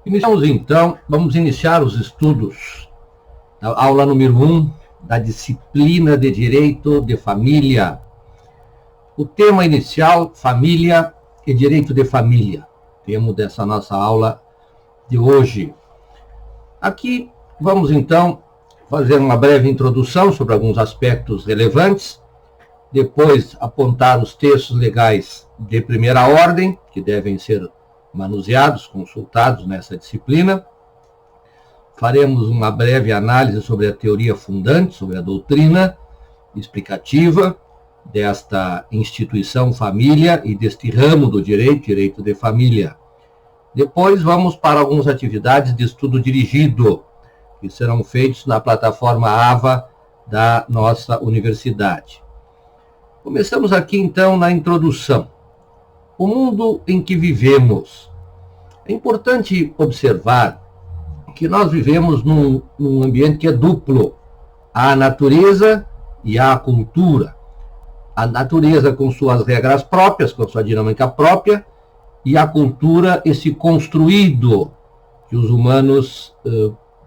Iniciamos então, vamos iniciar os estudos da aula número 1 da disciplina de Direito de Família. O tema inicial, família e direito de família, tema dessa nossa aula de hoje. Aqui vamos então fazer uma breve introdução sobre alguns aspectos relevantes, depois apontar os textos legais de primeira ordem, que devem ser manuseados, consultados nessa disciplina. Faremos uma breve análise sobre a teoria fundante, sobre a doutrina explicativa desta instituição família e deste ramo do direito de família. Depois vamos para algumas atividades de estudo dirigido, que serão feitos na plataforma AVA da nossa universidade. Começamos aqui então na introdução. O mundo em que vivemos. É importante observar que nós vivemos num ambiente que é duplo. Há a natureza e há a cultura. A natureza com suas regras próprias, com sua dinâmica própria, e a cultura, esse construído que os humanos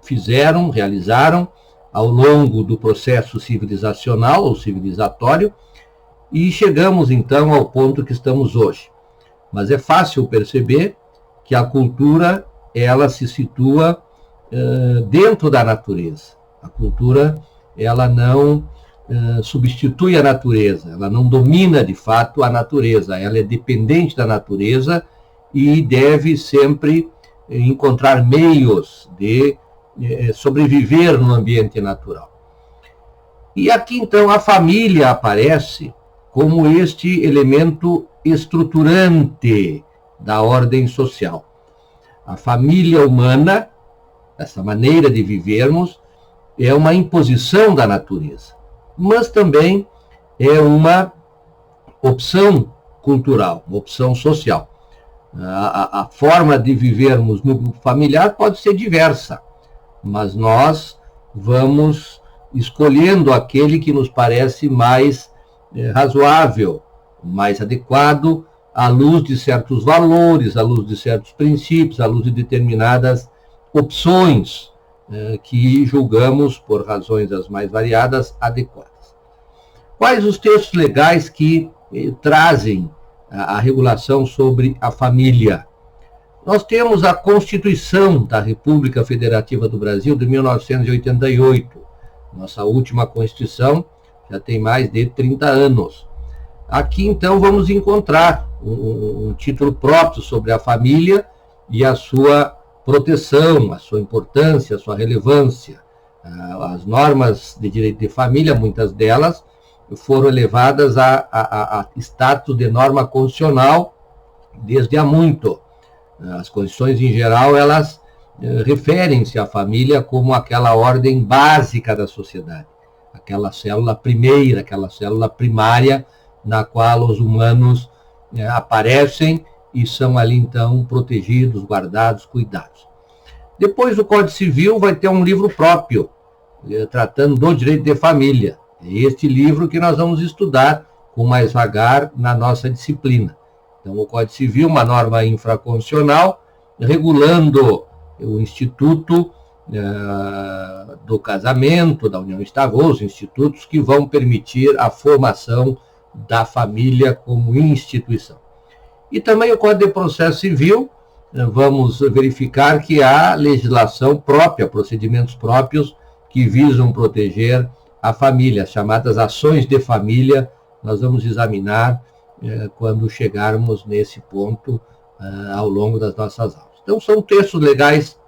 fizeram, realizaram ao longo do processo civilizacional ou civilizatório, e chegamos então ao ponto que estamos hoje. Mas é fácil perceber que a cultura, ela se situa dentro da natureza. A cultura, ela não substitui a natureza, ela não domina de fato a natureza, ela é dependente da natureza e deve sempre encontrar meios de sobreviver no ambiente natural. E aqui então a família aparece como este elemento estruturante da ordem social. A família humana, essa maneira de vivermos, é uma imposição da natureza, mas também é uma opção cultural, uma opção social. A forma de vivermos no grupo familiar pode ser diversa, mas nós vamos escolhendo aquele que nos parece mais razoável, mais adequado à luz de certos valores, à luz de certos princípios, à luz de determinadas opções que julgamos, por razões as mais variadas, adequadas. Quais os textos legais que trazem a regulação sobre a família? Nós temos a Constituição da República Federativa do Brasil de 1988, nossa última Constituição, já tem mais de 30 anos. Aqui, então, vamos encontrar um título próprio sobre a família e a sua proteção, a sua importância, a sua relevância. As normas de direito de família, muitas delas, foram elevadas a status de norma constitucional desde há muito. As constituições, em geral, elas referem-se à família como aquela ordem básica da sociedade, aquela célula primeira, aquela célula primária na qual os humanos aparecem e são ali, então, protegidos, guardados, cuidados. Depois, o Código Civil vai ter um livro próprio, tratando do direito de família. É este livro que nós vamos estudar com mais vagar na nossa disciplina. Então, o Código Civil, uma norma infraconstitucional, regulando o instituto do casamento, da união estável, os institutos que vão permitir a formação da família como instituição. E também o Código de Processo Civil, vamos verificar que há legislação própria, procedimentos próprios que visam proteger a família, as chamadas ações de família. Nós vamos examinar quando chegarmos nesse ponto ao longo das nossas aulas. Então, são textos legais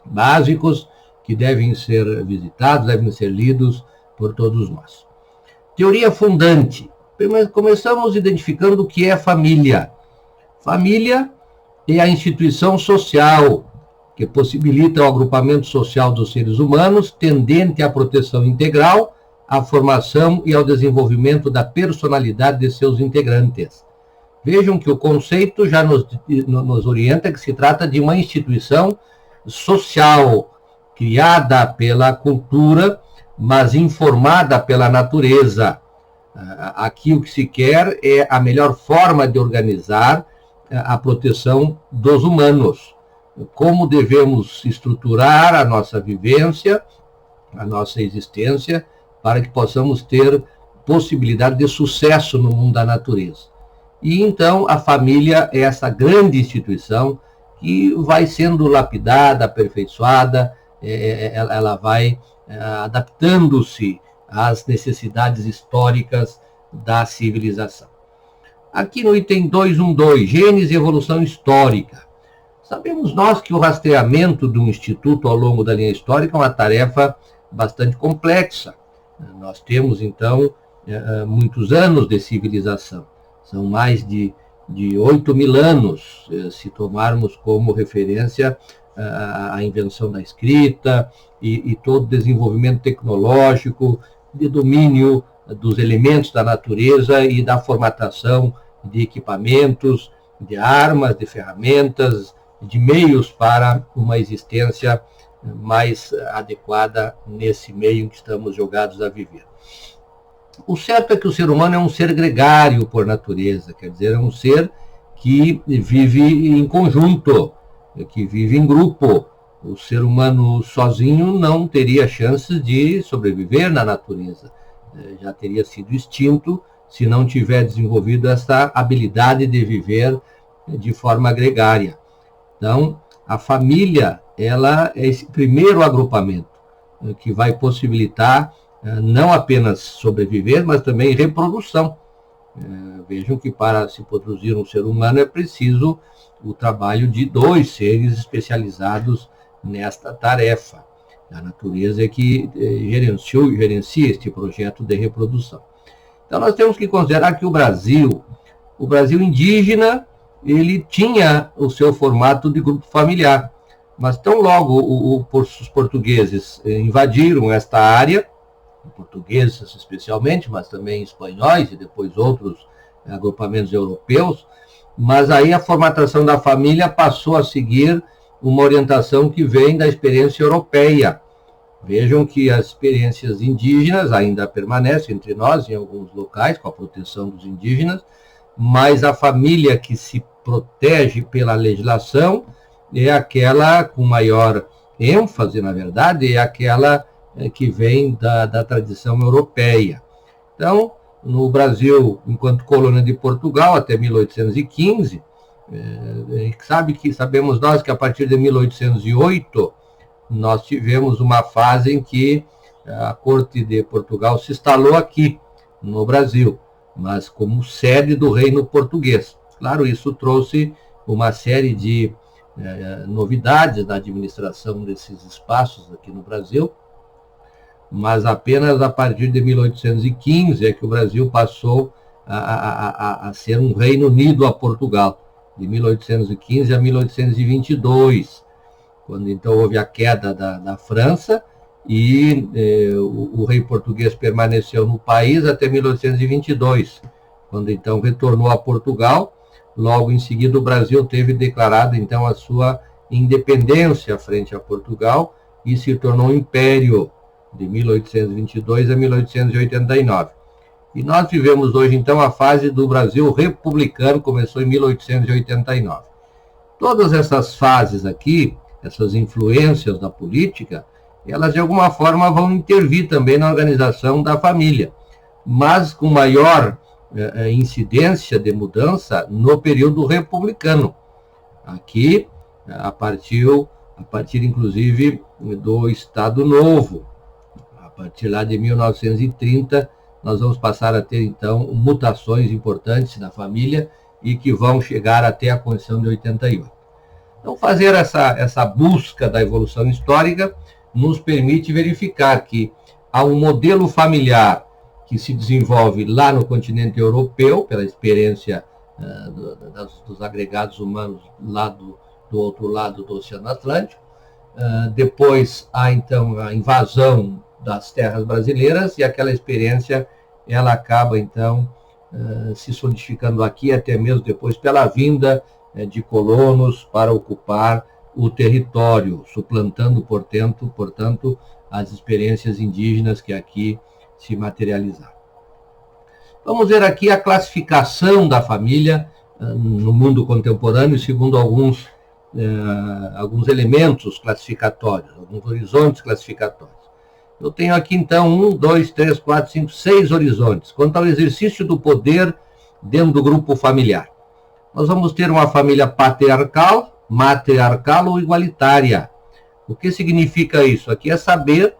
básicos que devem ser visitados, devem ser lidos por todos nós. Teoria fundante. Começamos identificando o que é família. Família é a instituição social que possibilita o agrupamento social dos seres humanos, tendente à proteção integral, à formação e ao desenvolvimento da personalidade de seus integrantes. Vejam que o conceito já nos orienta que se trata de uma instituição social, criada pela cultura, mas informada pela natureza. Aqui o que se quer é a melhor forma de organizar a proteção dos humanos. como devemos estruturar a nossa vivência, a nossa existência, para que possamos ter possibilidade de sucesso no mundo da natureza. E então a família é essa grande instituição que vai sendo lapidada, aperfeiçoada, ela vai adaptando-se às necessidades históricas da civilização. Aqui no item 212, Gênese e Evolução Histórica. Sabemos nós que o rastreamento de um instituto ao longo da linha histórica é uma tarefa bastante complexa. Nós temos, então, muitos anos de civilização. São mais de 8.000 anos, se tomarmos como referência a invenção da escrita e todo o desenvolvimento tecnológico, de domínio dos elementos da natureza e da formatação de equipamentos, de armas, de ferramentas, de meios para uma existência mais adequada nesse meio em que estamos jogados a viver. O certo é que o ser humano é um ser gregário por natureza, quer dizer, é um ser que vive em conjunto, que vive em grupo. O ser humano sozinho não teria chances de sobreviver na natureza. Já teria sido extinto se não tiver desenvolvido essa habilidade de viver de forma gregária. Então, a família, ela é esse primeiro agrupamento que vai possibilitar não apenas sobreviver, mas também reprodução. Vejam que para se produzir um ser humano é preciso o trabalho de 2 seres especializados nesta tarefa. A natureza é que gerencia este projeto de reprodução. Então nós temos que considerar que o Brasil indígena, ele tinha o seu formato de grupo familiar, mas tão logo os portugueses invadiram esta área, portugueses especialmente, mas também espanhóis e depois outros agrupamentos europeus, mas aí a formatação da família passou a seguir uma orientação que vem da experiência europeia. Vejam que as experiências indígenas ainda permanecem entre nós em alguns locais, com a proteção dos indígenas, mas a família que se protege pela legislação é aquela com maior ênfase, na verdade, é aquela que vem da tradição europeia. Então, no Brasil, enquanto colônia de Portugal, até 1815, sabemos nós que a partir de 1808, nós tivemos uma fase em que a corte de Portugal se instalou aqui, no Brasil, mas como sede do reino português. Claro, isso trouxe uma série de novidades na administração desses espaços aqui no Brasil, mas apenas a partir de 1815 é que o Brasil passou a ser um reino unido a Portugal, de 1815 a 1822, quando então houve a queda da França e o rei português permaneceu no país até 1822, quando então retornou a Portugal. Logo em seguida o Brasil teve declarado então a sua independência frente a Portugal e se tornou um império de 1822 a 1889. E nós vivemos hoje então a fase do Brasil republicano, começou em 1889. Todas essas fases aqui, essas influências da política, elas de alguma forma vão intervir também na organização da família, mas com maior incidência de mudança no período republicano. Aqui, a partir inclusive do Estado Novo, a partir lá de 1930, nós vamos passar a ter então mutações importantes na família e que vão chegar até a Constituição de 88. Então, fazer essa busca da evolução histórica nos permite verificar que há um modelo familiar que se desenvolve lá no continente europeu, pela experiência dos agregados humanos lá do outro lado do Oceano Atlântico. Depois há, então, a invasão das terras brasileiras e aquela experiência ela acaba, então, se solidificando aqui, até mesmo depois pela vinda de colonos para ocupar o território, suplantando, portanto, as experiências indígenas que aqui se materializaram. Vamos ver aqui a classificação da família no mundo contemporâneo, segundo alguns alguns elementos classificatórios, alguns horizontes classificatórios. Eu tenho aqui, então, 1, 2, 3, 4, 5, 6 horizontes. Quanto ao exercício do poder dentro do grupo familiar. Nós vamos ter uma família patriarcal, matriarcal ou igualitária. O que significa isso? Aqui é saber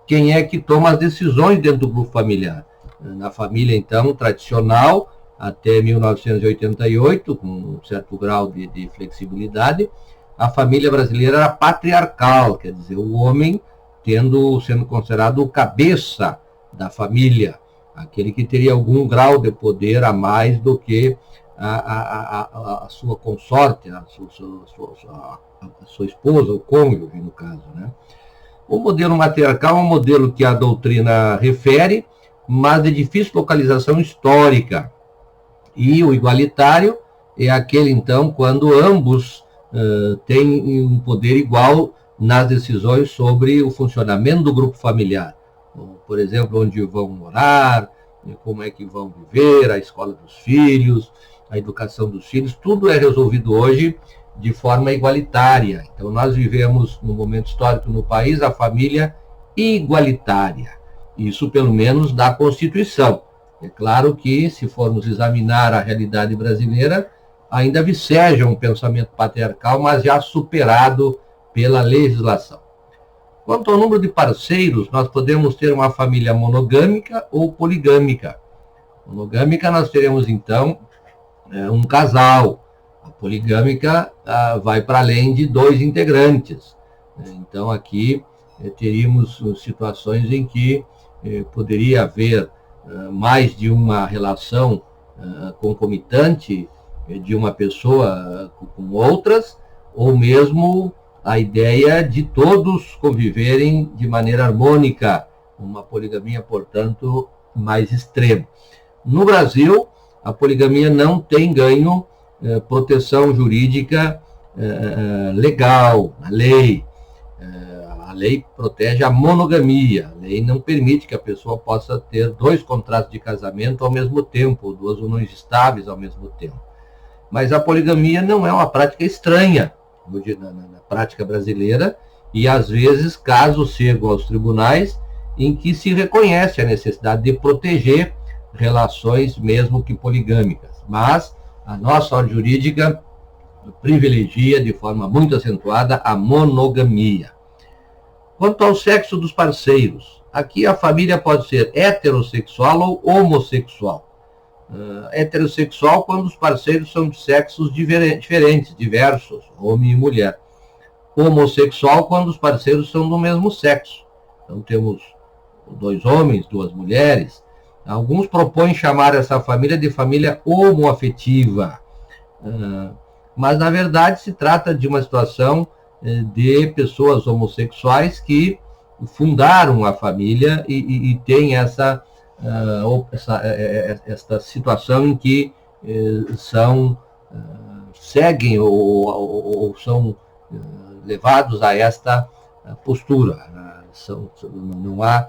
quem é que toma as decisões dentro do grupo familiar. Na família, então, tradicional, até 1988, com um certo grau de flexibilidade, a família brasileira era patriarcal, quer dizer, o homem sendo considerado o cabeça da família, aquele que teria algum grau de poder a mais do que a sua consorte, a sua esposa, o cônjuge, no caso, né? O modelo matriarcal é um modelo que a doutrina refere, mas de difícil localização histórica. E o igualitário é aquele, então, quando ambos têm um poder igual nas decisões sobre o funcionamento do grupo familiar. Por exemplo, onde vão morar, como é que vão viver, a escola dos filhos, a educação dos filhos, tudo é resolvido hoje de forma igualitária. Então, nós vivemos, no momento histórico no país, a família igualitária. Isso, pelo menos, da Constituição. É claro que, se formos examinar a realidade brasileira, ainda viceja um pensamento patriarcal, mas já superado pela legislação. Quanto ao número de parceiros, nós podemos ter uma família monogâmica ou poligâmica. Monogâmica, nós teremos, então, um casal. A poligâmica vai para além de 2 integrantes. Então, aqui teríamos situações em que poderia haver mais de uma relação concomitante de uma pessoa com outras, ou mesmo a ideia de todos conviverem de maneira harmônica, uma poligamia, portanto, mais extrema. No Brasil, a poligamia não tem ganho proteção jurídica legal, a lei. A lei protege a monogamia, a lei não permite que a pessoa possa ter 2 contratos de casamento ao mesmo tempo, 2 uniões estáveis ao mesmo tempo. Mas a poligamia não é uma prática estranha hoje na prática brasileira, e às vezes casos chegam aos tribunais em que se reconhece a necessidade de proteger relações mesmo que poligâmicas. Mas a nossa ordem jurídica privilegia de forma muito acentuada a monogamia. Quanto ao sexo dos parceiros, aqui a família pode ser heterossexual ou homossexual. Heterossexual quando os parceiros são de sexos diferentes, diversos, homem e mulher. Homossexual quando os parceiros são do mesmo sexo. Então temos 2 homens, 2 mulheres. Alguns propõem chamar essa família de família homoafetiva. Mas, na verdade, se trata de uma situação de pessoas homossexuais que fundaram a família e têm essa situação em que seguem ou são levados a esta postura. Não há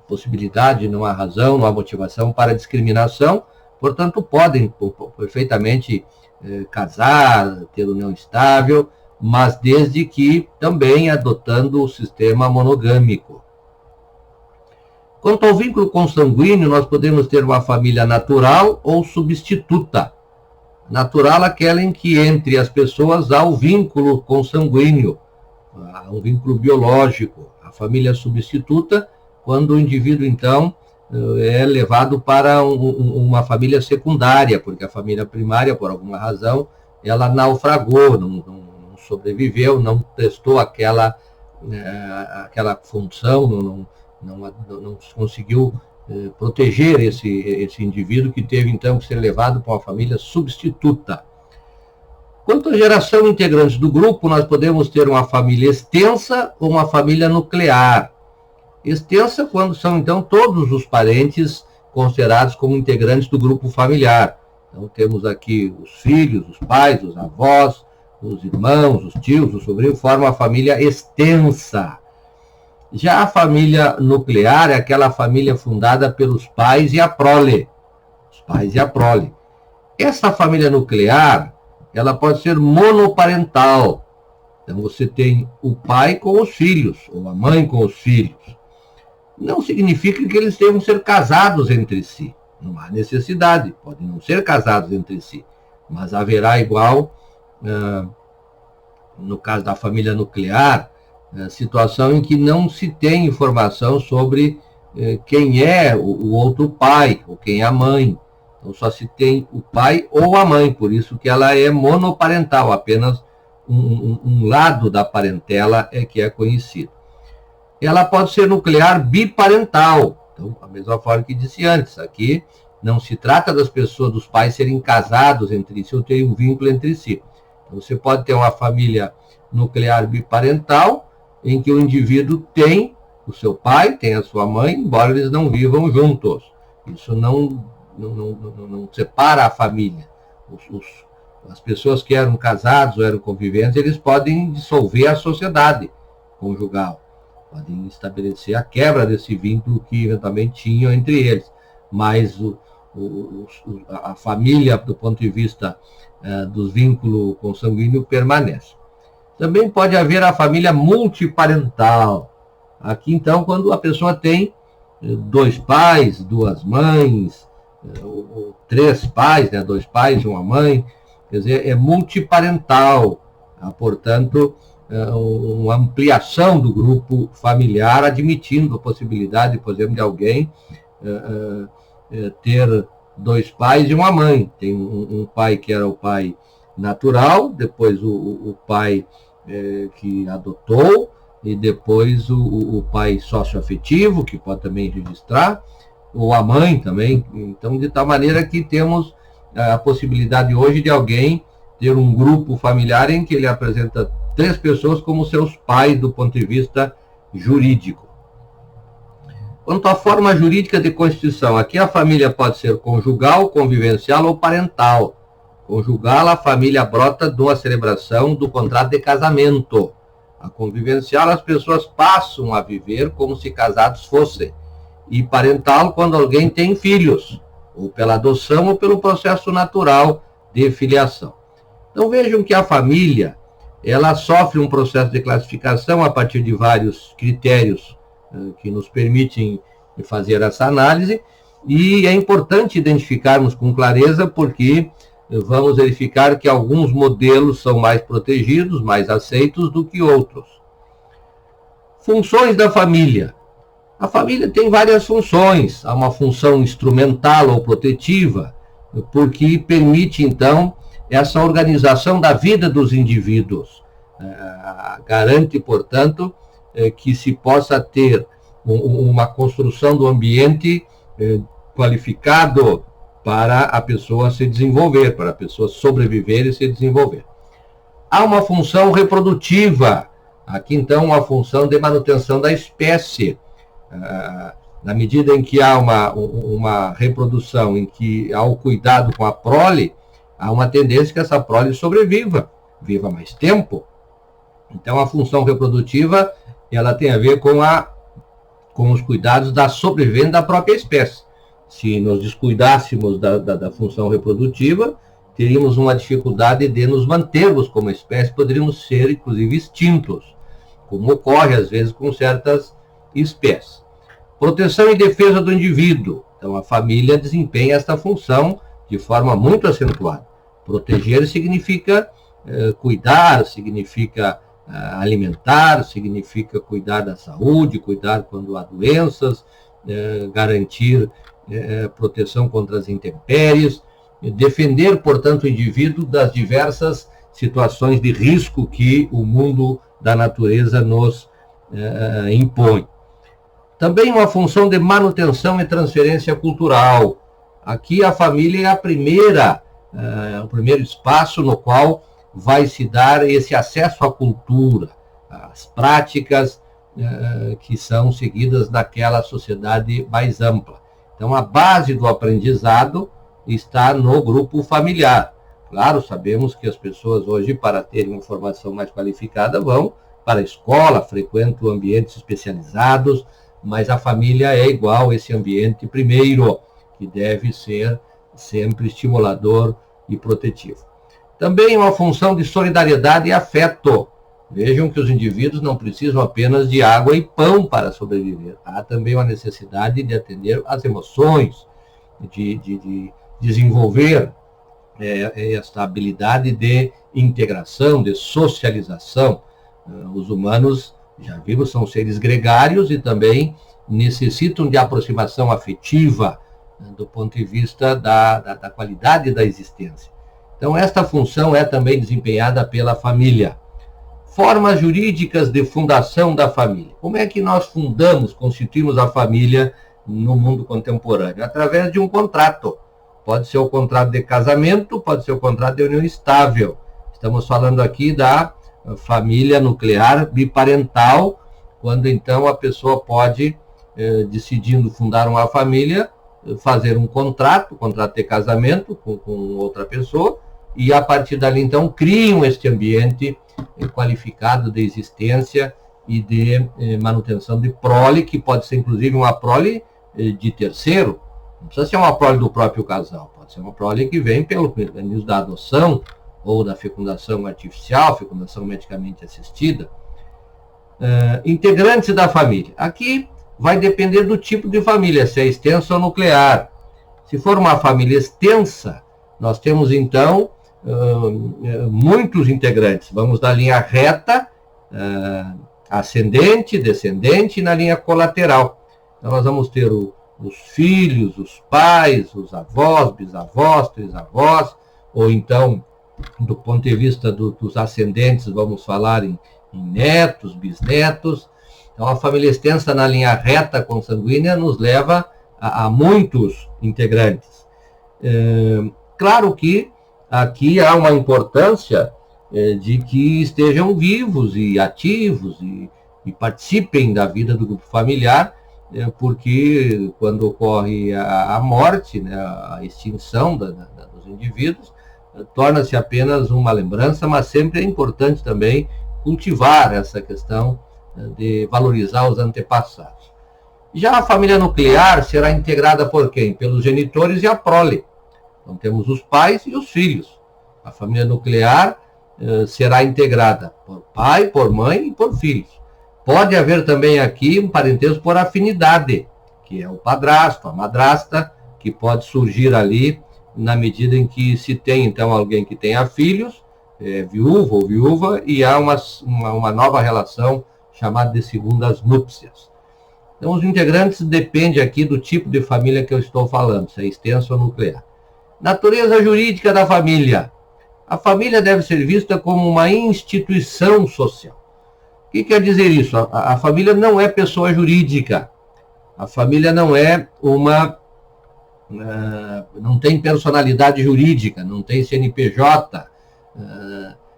possibilidade, não há razão, não há motivação para discriminação, portanto, podem perfeitamente casar, ter união estável, mas desde que também adotando o sistema monogâmico. Quanto ao vínculo consanguíneo, nós podemos ter uma família natural ou substituta. Natural, aquela em que entre as pessoas há o vínculo consanguíneo, há um vínculo biológico. A família substituta, quando o indivíduo, então, é levado para uma família secundária, porque a família primária, por alguma razão, ela naufragou, não sobreviveu, não prestou aquela função, não conseguiu proteger esse indivíduo que teve, então, que ser levado para uma família substituta. Quanto à geração integrante do grupo, nós podemos ter uma família extensa ou uma família nuclear. Extensa quando são, então, todos os parentes considerados como integrantes do grupo familiar. Então, temos aqui os filhos, os pais, os avós, os irmãos, os tios, os sobrinhos, formam a família extensa. Já a família nuclear é aquela família fundada pelos pais e a prole. Os pais e a prole. Essa família nuclear, ela pode ser monoparental. Então você tem o pai com os filhos, ou a mãe com os filhos. Não significa que eles tenham que ser casados entre si. Não há necessidade, podem não ser casados entre si. Mas haverá igual, no caso da família nuclear, situação em que não se tem informação sobre quem é o outro pai, ou quem é a mãe. Então só se tem o pai ou a mãe, por isso que ela é monoparental, apenas um lado da parentela é que é conhecido. Ela pode ser nuclear biparental, então, a mesma forma que disse antes, aqui não se trata das pessoas, dos pais serem casados entre si ou terem um vínculo entre si. Então, você pode ter uma família nuclear biparental, em que o indivíduo tem o seu pai, tem a sua mãe, embora eles não vivam juntos. Isso não separa a família. As pessoas que eram casados ou eram conviventes, eles podem dissolver a sociedade conjugal, podem estabelecer a quebra desse vínculo que eventualmente tinham entre eles. Mas a família, do ponto de vista dos vínculos consanguíneos, permanece. Também pode haver a família multiparental. Aqui, então, quando a pessoa tem 2 pais, 2 mães, ou 3 pais, né, 2 pais e uma mãe, quer dizer, é multiparental, portanto, uma ampliação do grupo familiar, admitindo a possibilidade, por exemplo, de alguém ter 2 pais e uma mãe. Tem um pai que era o pai natural, depois o pai que adotou, e depois o pai socioafetivo, que pode também registrar, ou a mãe também. Então, de tal maneira que temos a possibilidade hoje de alguém ter um grupo familiar em que ele apresenta 3 pessoas como seus pais do ponto de vista jurídico. Quanto à forma jurídica de constituição, aqui a família pode ser conjugal, convivencial ou parental. Conjugal, a família brota de uma celebração do contrato de casamento. A convivencial, as pessoas passam a viver como se casados fossem. E parental, quando alguém tem filhos, ou pela adoção ou pelo processo natural de filiação. Então vejam que a família, ela sofre um processo de classificação a partir de vários critérios que nos permitem fazer essa análise, e é importante identificarmos com clareza, porque vamos verificar que alguns modelos são mais protegidos, mais aceitos do que outros. Funções da família. A família tem várias funções. Há uma função instrumental ou protetiva, porque permite, então, essa organização da vida dos indivíduos. Garante, portanto, que se possa ter uma construção do ambiente qualificado para a pessoa se desenvolver, para a pessoa sobreviver e se desenvolver. Há uma função reprodutiva, aqui então uma função de manutenção da espécie. Na medida em que há uma reprodução, em que há o cuidado com a prole, há uma tendência que essa prole sobreviva, viva mais tempo. Então a função reprodutiva, ela tem a ver com os cuidados da sobrevivência da própria espécie. Se nos descuidássemos da função reprodutiva, teríamos uma dificuldade de nos mantermos como espécie, poderíamos ser, inclusive, extintos, como ocorre, às vezes, com certas espécies. Proteção e defesa do indivíduo. Então, a família desempenha esta função de forma muito acentuada. Proteger significa cuidar, significa alimentar, significa cuidar da saúde, cuidar quando há doenças, garantir proteção contra as intempéries, defender, portanto, o indivíduo das diversas situações de risco que o mundo da natureza nos impõe. Também uma função de manutenção e transferência cultural. Aqui a família é o primeiro espaço no qual vai se dar esse acesso à cultura, às práticas que são seguidas naquela sociedade mais ampla. Então, a base do aprendizado está no grupo familiar. Claro, sabemos que as pessoas hoje, para terem uma formação mais qualificada, vão para a escola, frequentam ambientes especializados, mas a família é igual esse ambiente primeiro, que deve ser sempre estimulador e protetivo. Também uma função de solidariedade e afeto. Vejam que os indivíduos não precisam apenas de água e pão para sobreviver. Há também uma necessidade de atender às emoções, de desenvolver esta habilidade de integração, de socialização. Os humanos, já vimos, são seres gregários e também necessitam de aproximação afetiva, do ponto de vista da qualidade da existência. Então, esta função é também desempenhada pela família. Formas jurídicas de fundação da família. Como é que nós fundamos, constituímos a família no mundo contemporâneo? Através de um contrato. Pode ser o contrato de casamento, pode ser o contrato de união estável. Estamos falando aqui da família nuclear biparental, quando então a pessoa pode, decidindo fundar uma família, fazer um contrato de casamento com outra pessoa, e a partir dali então criam este ambiente qualificado de existência e de manutenção de prole, que pode ser inclusive uma prole de terceiro, não precisa ser uma prole do próprio casal, pode ser uma prole que vem pelo mecanismo da adoção ou da fecundação artificial, fecundação medicamente assistida. Integrantes da família. Aqui vai depender do tipo de família, se é extensa ou nuclear. Se for uma família extensa, nós temos então muitos integrantes. Vamos da linha reta, ascendente, descendente, e na linha colateral. Então nós vamos ter os filhos, os pais, os avós, bisavós, trisavós, ou então, do ponto de vista dos ascendentes, vamos falar em netos, bisnetos. Então a família extensa na linha reta consanguínea nos leva a muitos integrantes. Claro que aqui há uma importância de que estejam vivos e ativos e participem da vida do grupo familiar, porque quando ocorre a morte, né, a extinção dos indivíduos, torna-se apenas uma lembrança, mas sempre é importante também cultivar essa questão de valorizar os antepassados. Já a família nuclear será integrada por quem? Pelos genitores e a prole. Então temos os pais e os filhos. A família nuclear será integrada por pai, por mãe e por filhos. Pode haver também aqui um parentesco por afinidade, que é o padrasto, a madrasta, que pode surgir ali na medida em que se tem então alguém que tenha filhos, viúvo ou viúva, e há uma nova relação chamada de segundas núpcias. Então os integrantes dependem aqui do tipo de família que eu estou falando, se é extensa ou nuclear. Natureza jurídica da família. A família deve ser vista como uma instituição social. O que quer dizer isso? A família não é pessoa jurídica. A família não é não tem personalidade jurídica, não tem CNPJ,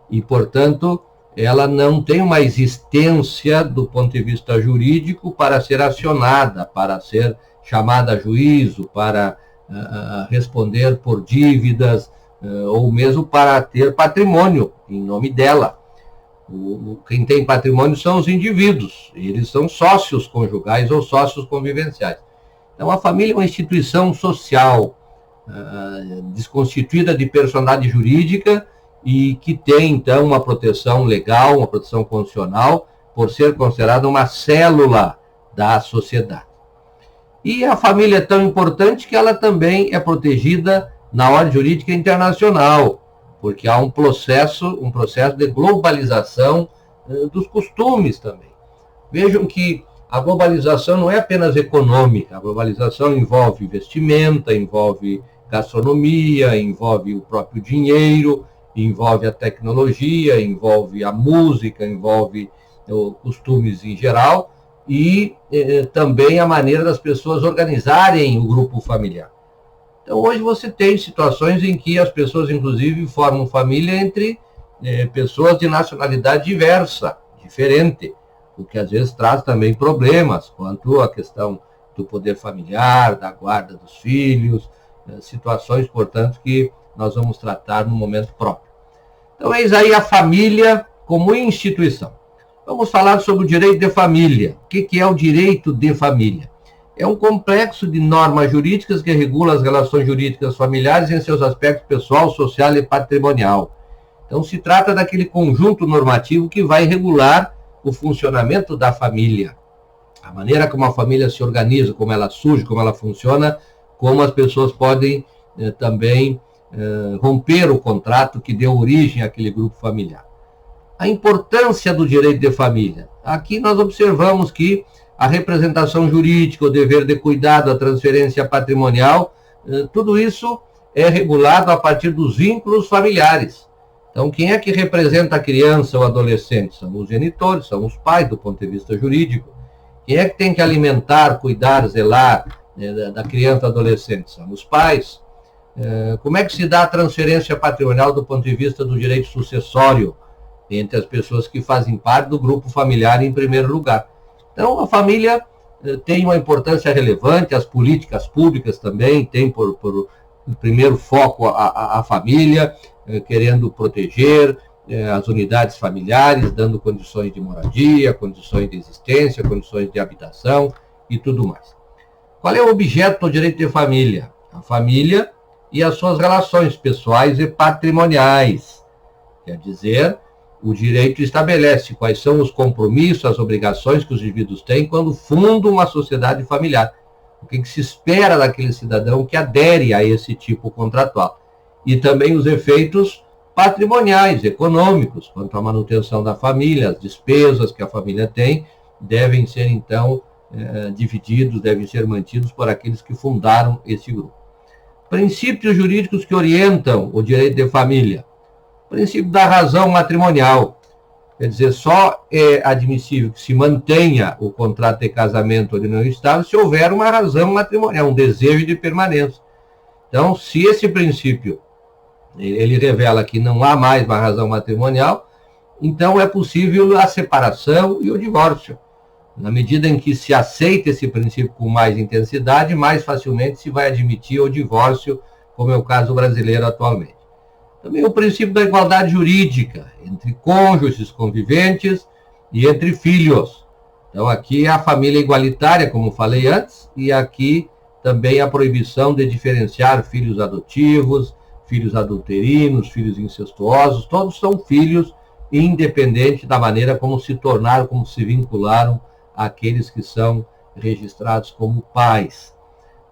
e, portanto, ela não tem uma existência do ponto de vista jurídico para ser acionada, para ser chamada a juízo, para responder por dívidas, ou mesmo para ter patrimônio em nome dela. Quem tem patrimônio são os indivíduos, eles são sócios conjugais ou sócios convivenciais. Então, a família é uma instituição social, desconstituída de personalidade jurídica e que tem, então, uma proteção legal, uma proteção constitucional, por ser considerada uma célula da sociedade. E a família é tão importante que ela também é protegida na ordem jurídica internacional, porque há um processo de globalização dos costumes também. Vejam que a globalização não é apenas econômica, a globalização envolve vestimenta, envolve gastronomia, envolve o próprio dinheiro, envolve a tecnologia, envolve a música, envolve costumes em geral e também a maneira das pessoas organizarem o grupo familiar. Então, hoje você tem situações em que as pessoas, inclusive, formam família entre pessoas de nacionalidade diversa, diferente, o que às vezes traz também problemas quanto à questão do poder familiar, da guarda dos filhos, situações, portanto, que nós vamos tratar no momento próprio. Então, eis aí a família como instituição. Vamos falar sobre o direito de família. O que é o direito de família? É um complexo de normas jurídicas que regula as relações jurídicas familiares em seus aspectos pessoal, social e patrimonial. Então, se trata daquele conjunto normativo que vai regular o funcionamento da família. A maneira como a família se organiza, como ela surge, como ela funciona, como as pessoas podem também romper o contrato que deu origem àquele grupo familiar. A importância do direito de família. Aqui nós observamos que a representação jurídica, o dever de cuidado, a transferência patrimonial, tudo isso é regulado a partir dos vínculos familiares. Então, quem é que representa a criança ou adolescente? São os genitores, são os pais, do ponto de vista jurídico. Quem é que tem que alimentar, cuidar, zelar da criança ou adolescente? São os pais. Como é que se dá a transferência patrimonial do ponto de vista do direito sucessório entre as pessoas que fazem parte do grupo familiar em primeiro lugar? Então, a família tem uma importância relevante, as políticas públicas também têm por primeiro foco a família, querendo proteger as unidades familiares, dando condições de moradia, condições de existência, condições de habitação e tudo mais. Qual é o objeto do direito de família? A família e as suas relações pessoais e patrimoniais. Quer dizer, o direito estabelece quais são os compromissos, as obrigações que os indivíduos têm quando fundam uma sociedade familiar. O que se espera daquele cidadão que adere a esse tipo contratual. E também os efeitos patrimoniais, econômicos, quanto à manutenção da família, as despesas que a família tem, devem ser, então, divididos, devem ser mantidos por aqueles que fundaram esse grupo. Princípios jurídicos que orientam o direito de família. O princípio da razão matrimonial. Quer dizer, só é admissível que se mantenha o contrato de casamento ou de união estável se houver uma razão matrimonial, um desejo de permanência. Então, se esse princípio ele revela que não há mais uma razão matrimonial, então é possível a separação e o divórcio. Na medida em que se aceita esse princípio com mais intensidade, mais facilmente se vai admitir o divórcio, como é o caso brasileiro atualmente. Também o princípio da igualdade jurídica entre cônjuges conviventes e entre filhos. Então aqui é a família igualitária, como falei antes, e aqui também a proibição de diferenciar filhos adotivos, filhos adulterinos, filhos incestuosos, todos são filhos, independente da maneira como se tornaram, como se vincularam àqueles que são registrados como pais.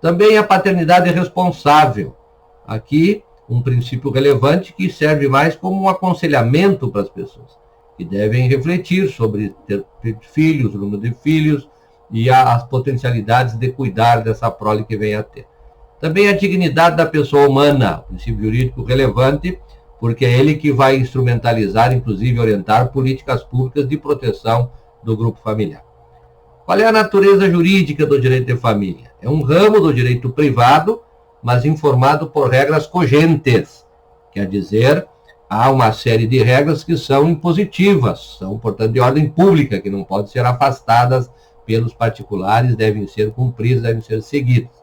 Também a paternidade responsável. Aqui, um princípio relevante que serve mais como um aconselhamento para as pessoas, que devem refletir sobre ter filhos, o número de filhos e as potencialidades de cuidar dessa prole que vem a ter. Também a dignidade da pessoa humana, princípio jurídico relevante, porque é ele que vai instrumentalizar, inclusive orientar políticas públicas de proteção do grupo familiar. Qual é a natureza jurídica do direito de família? É um ramo do direito privado, mas informado por regras cogentes. Quer dizer, há uma série de regras que são impositivas, são, portanto, de ordem pública, que não podem ser afastadas pelos particulares, devem ser cumpridas, devem ser seguidas.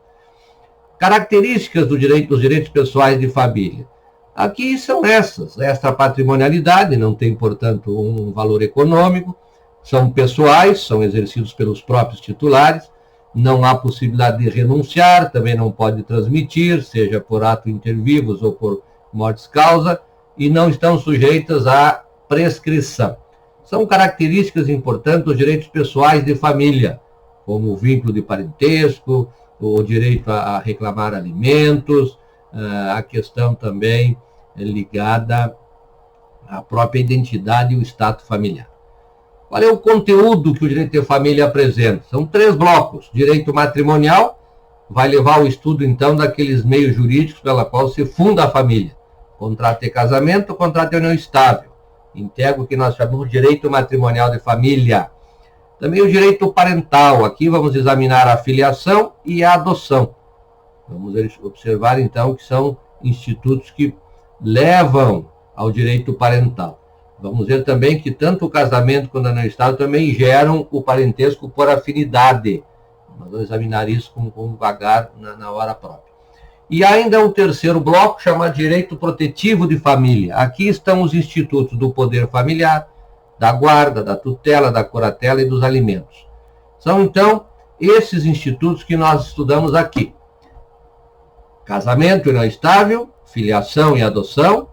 Características dos direitos pessoais de família. Aqui são essas: esta patrimonialidade não tem, portanto, um valor econômico, são pessoais, são exercidos pelos próprios titulares, não há possibilidade de renunciar, também não pode transmitir, seja por ato inter vivos ou por mortis causa, e não estão sujeitas à prescrição. São características importantes dos direitos pessoais de família, como o vínculo de parentesco, o direito a reclamar alimentos, a questão também ligada à própria identidade e o status familiar. Qual é o conteúdo que o direito de família apresenta? São 3 blocos. Direito matrimonial vai levar ao estudo, então, daqueles meios jurídicos pela qual se funda a família. Contrato de casamento, contrato de união estável. Integra o que nós chamamos de direito matrimonial de família. Também o direito parental. Aqui vamos examinar a filiação e a adoção. Vamos observar, então, que são institutos que levam ao direito parental. Vamos ver também que tanto o casamento quanto a união estável também geram o parentesco por afinidade. Nós vamos examinar isso com vagar na hora própria. E ainda um terceiro bloco, chamado direito protetivo de família. Aqui estão os institutos do poder familiar, da guarda, da tutela, da curatela e dos alimentos. São, então, esses institutos que nós estudamos aqui. Casamento e união estável, filiação e adoção,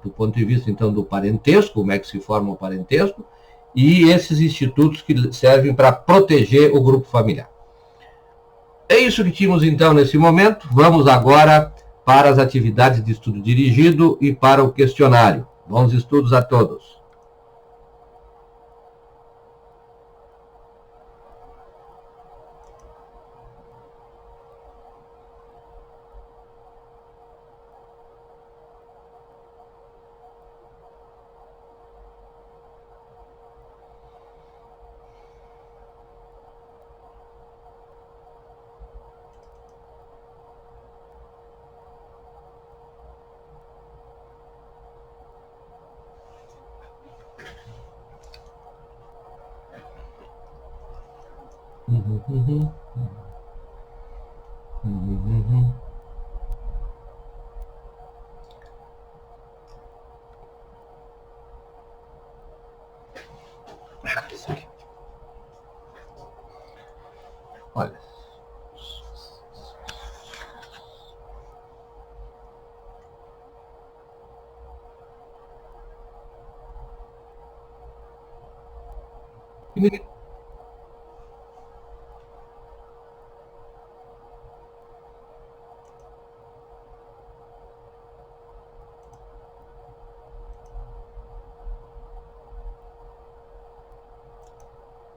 do ponto de vista, então, do parentesco, como é que se forma o parentesco, e esses institutos que servem para proteger o grupo familiar. É isso que tínhamos, então, nesse momento. Vamos agora para as atividades de estudo dirigido e para o questionário. Bons estudos a todos. Isso aqui. Olha.